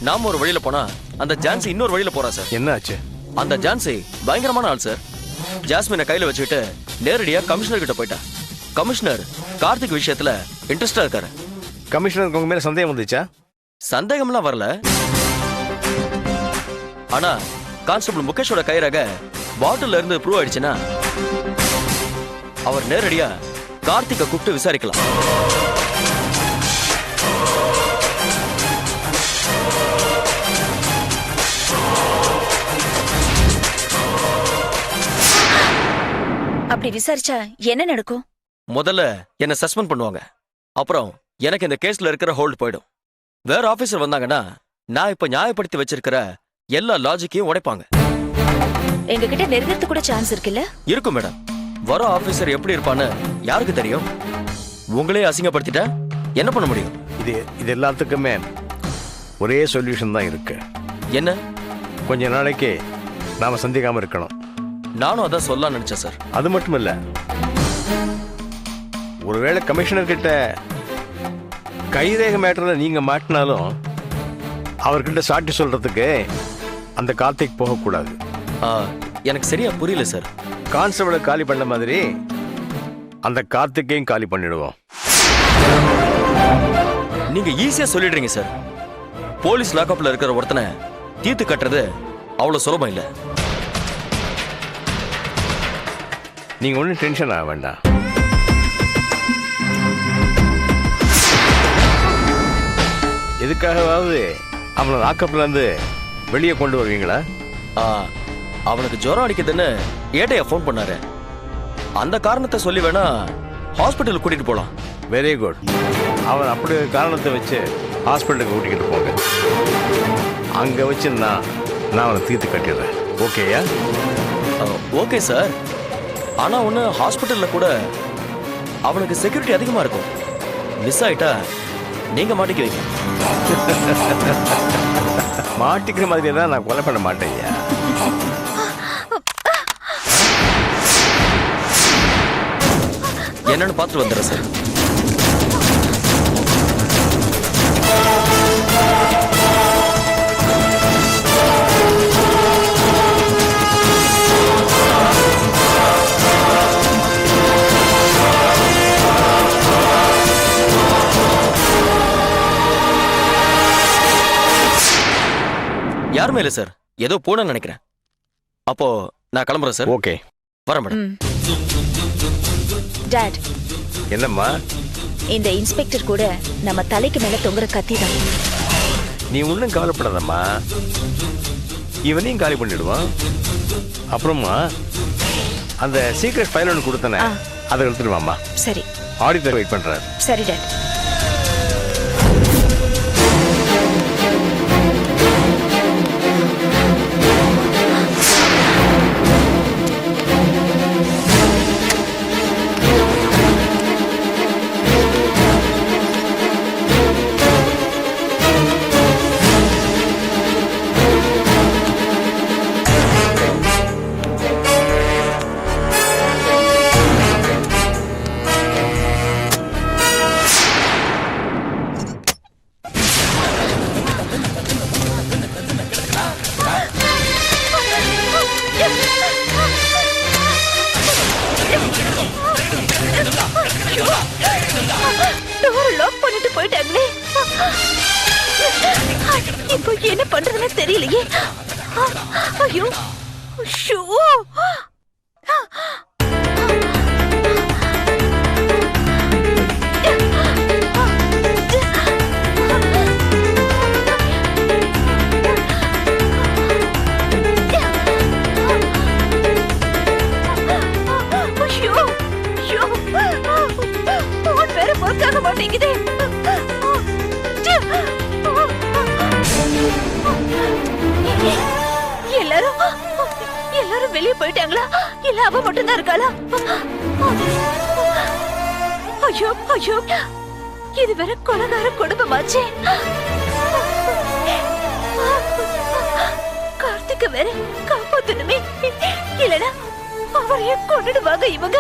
நாம ஒரு வழியில போனா அந்த ஜான்சி இன்னொரு வழியில போறா சார். என்ன ஆச்சு? அந்த ஜான்சி பயங்கரமான ஆள் சார். ஜாஸ்மினை கையில வச்சுக்கிட்டு நேரடியா கமிஷனர் கிட்ட போயிட்டா. கமிஷனர் கார்த்திக் விஷயத்துல இன்ட்ரெஸ்டா இருக்காரு. கமிஷனருக்கு உங்க மேல சந்தேகம் வந்துச்சா? சந்தேகம்லாம் வரல. ஆனா கான்ஸ்டபிள் முகேஷோட கைரக பாட்டில்ல இருந்து ப்ரூவ் ஆயிடுச்சுன்னா அவர் நேரடியா கார்த்திகை கூப்பிட்டு விசாரிக்கலாம். அப்படி விசாரிச்சா என்ன நடக்கும்? முதல்ல என்ன சஸ்பெண்ட் பண்ணுவாங்க. அப்புறம் எனக்கு இந்த கேஸ்ல இருக்கிற ஹோல்ட் போயிடும். வேற ஆபீசர் வந்தாங்கன்னா நான் இப்ப நியாயப்படுத்தி வச்சிருக்கிற எல்லா லாஜிக்கையும் உடைப்பாங்க. எங்க கிட்ட நெருங்கிறது கூட சான்ஸ் இருக்குல்ல? இருக்கும் மேடம். வர ஆபீசர் எப்படி இருப்பான்னு யாருக்கு தெரியும்? உங்களே அசிங்கப்படுத்திட்டா என்ன பண்ண முடியும்? இது எல்லாத்துக்குமே ஒரே சொல்யூஷன் தான் இருக்கு. என்ன? கொஞ்ச நாளைக்கு நாம சந்திக்காம இருக்கணும். நானும் அதான் சொல்லலாம் நினைச்சேன் சார். அது மட்டும் இல்ல, ஒருவேளை கமிஷனர் கிட்ட கைரேக மேட்டர்ல நீங்க மாட்டினாலும் அவர்கிட்ட சாட்சி சொல்றதுக்கு அந்த கார்த்திக் போகக்கூடாது. எனக்கு சரியா புரியல சார். கான்ஸ்டபிளை காலி பண்ண மாதிரி அந்த கார்த்திக்கையும் காலி பண்ணிடுவோம். நீங்க ஈஸியா சொல்லிடுறீங்க சார். போலீஸ் லாக்அப்ல இருக்கிற ஒருத்தனை தீர்த்து கட்டுறது அவ்வளவு சுலபம் இல்ல. நீங்க ஒன்றும் டென்ஷன் ஆக வேண்டாம். எதுக்காகவாவது அவனை லாக்அப்ல இருந்து வெளியே கொண்டு வருவீங்களா? அவனுக்கு ஜுரம் அடிக்குதுன்னு ஏட்டையா ஃபோன் பண்ணாரு. அந்த காரணத்தை சொல்லி வேணா ஹாஸ்பிட்டலுக்கு கூட்டிட்டு போலாம். Very good. அவன் அப்படி ஒரு காரணத்தை வச்சு ஹாஸ்பிட்டலுக்கு கூட்டிக்கிட்டு போங்க. அங்க வச்சு நான் அவனை தீர்த்து கட்டிடுறேன். ஓகேயா? Okay sir. ஆனா ஒண்ணு, ஹாஸ்பிட்டல்ல கூட அவனுக்கு செக்யூரிட்டி அதிகமா இருக்கும். மிஸ் ஆயிட்டா நீங்க மாட்டிக்குவீங்க. மாட்டிக்கிற மாதிரி தான் நான் கொலை பண்ண மாட்டேன். என்னன்னு பார்த்துட்டு வந்துடுறேன் சார். யாருமே இல்லை சார். ஏதோ போனேன்னு நினைக்கிறேன். அப்போ நான் கிளம்புறேன் சார். ஓகே, வரேன் மேடம். டாட், என்னம்மா? இந்த இன்ஸ்பெக்டர் கூட நம்ம தலைக்கு மேல தொங்குற கத்தி தான். நீ ஒன்றும் கவலைப்படாதம்மா, இவனையும் காலி பண்ணிடுவான். அப்புறமா அந்த சீக்ரெட் ஃபைல் ஒன்று கொடுத்தனே, அதை எடுத்துடுவாம்மா. சரி, ஆடிட்டர் வெயிட் பண்றாரு. சரி டாட். இப்போ என்ன பண்றதுன்னு தெரியலையே. ஐயோ, ஷூ. வேற ஒர்க் ஆக மாட்டேங்குது. எல்லாரும் வெளியே போயிட்டாங்களா? இல்ல அவ மட்டும் தான் இருக்காளா? ஐயோ ஐயோ, இது வேற கொலகார குடும்பமாச்சே. கார்த்திக் வேற காப்பாத்தணுமே, இல்லனா அவரையே கொன்னுடுவாங்க இவங்க.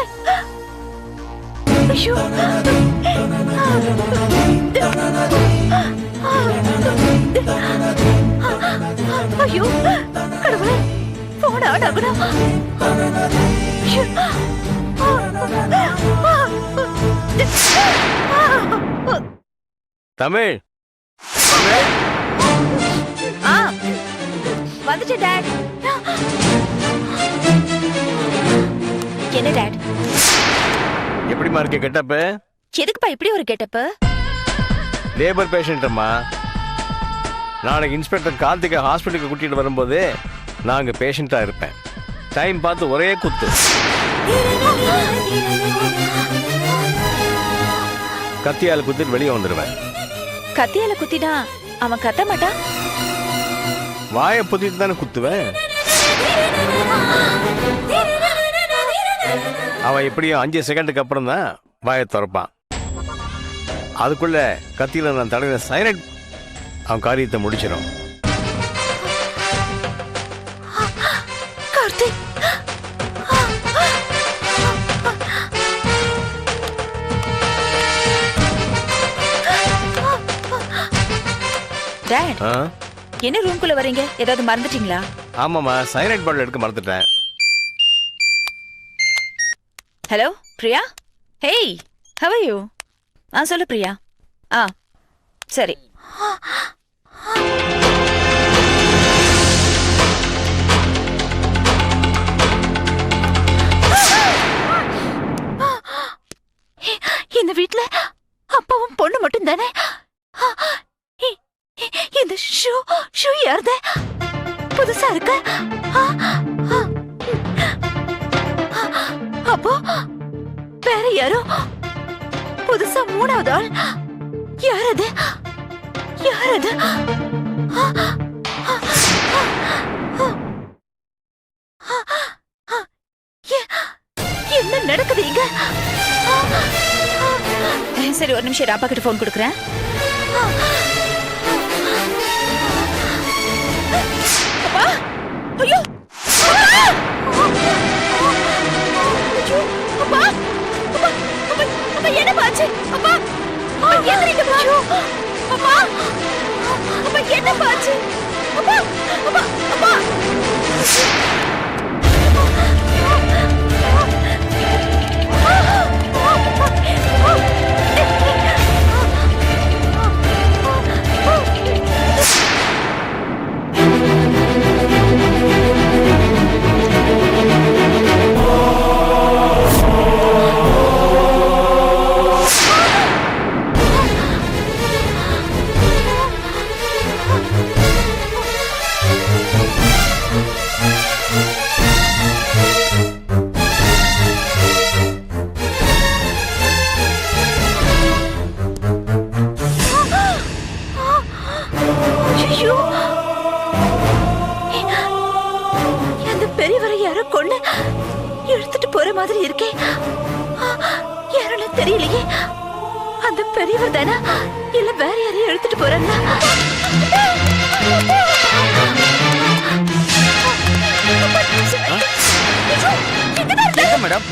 ஐயோ ஐயோ கடவுளே போன் ஆன் ஆகணும். தமிழ் ஆ வந்துச்சு டாட். என்ன டாட்? எப்படிமா இருக்க கெட்டப்பு? எதுக்குப்பா இப்படி ஒரு கெட்டப்பு? லேபர் பேஷண்ட்டம்மா. நாளைக்கு இன்ஸ்பெக்டர் கார்த்திகை ஹாஸ்பிட்டலுக்கு கூட்டிட்டு வரும்போது நான் அங்கே பேஷண்ட்டாக இருப்பேன். டைம் பார்த்து ஒரே குத்து. கத்தியால் குத்திட்டு வெளியே வந்துடுவேன். கத்தியால குத்தினா அவன் கத்த மாட்டான்? வாயை புத்திட்டு தானே குத்துவேன். அவன் எப்படியும் 5 செகண்டுக்கு அப்புறம் தான் வாயை திறப்பான். அதுக்குள்ள கத்தியில நான் தடவை சைலண்ட் அவன் காரியத்தை முடிச்சிடும். கார்த்திக் டாட், ஆ? என்ன ரூம்குள்ள வரீங்க? ஏதாவது மறந்துட்டீங்களா? ஆமாம்மா, சைலண்ட் பாட்டில் எடுக்க மறந்துட்டேன். Hello Priya. Hey, how are you? சொல்லு பிரியா. சரி. இந்த வீட்ல அப்பாவும் பொண்ணு மட்டும் தானே? இந்த ஷூ யாருது? புதுசா இருக்கு. அப்போ வேற யாரோ புதுசா 3வது ஆள். யாரது? யாரது? என்ன நடக்குது இங்க? சரி, ஒரு நிமிஷம் அப்பா கிட்ட போன் கொடுக்குறேன். அப்பா, ஐயோ அப்பா, அப்பா என்ன பாச்சு? அப்பா எந்திரிங்க பாரு. அப்பா அப்பா என்ன பாச்சு? அப்பா அப்பா அப்பா எடுத்துட்டு போற மாதிரி இருக்கே. யாருன்னு தெரியலையே. அந்த பெரியவர் தானா இல்ல வேற யாரையும் எடுத்துட்டு போறாங்களா? மேடம்,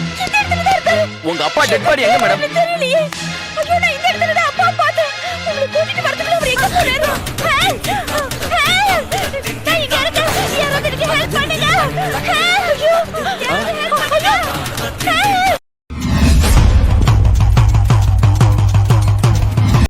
உங்க அப்பா டெட் பாடி எங்க மேடம்? தெரியலையே. ஐயோ, நான் இந்த இடத்துல தான் அப்பா பார்த்தேன். உங்களை கூட்டிட்டு வரதுக்குள்ள அவர் எங்க போறாரு?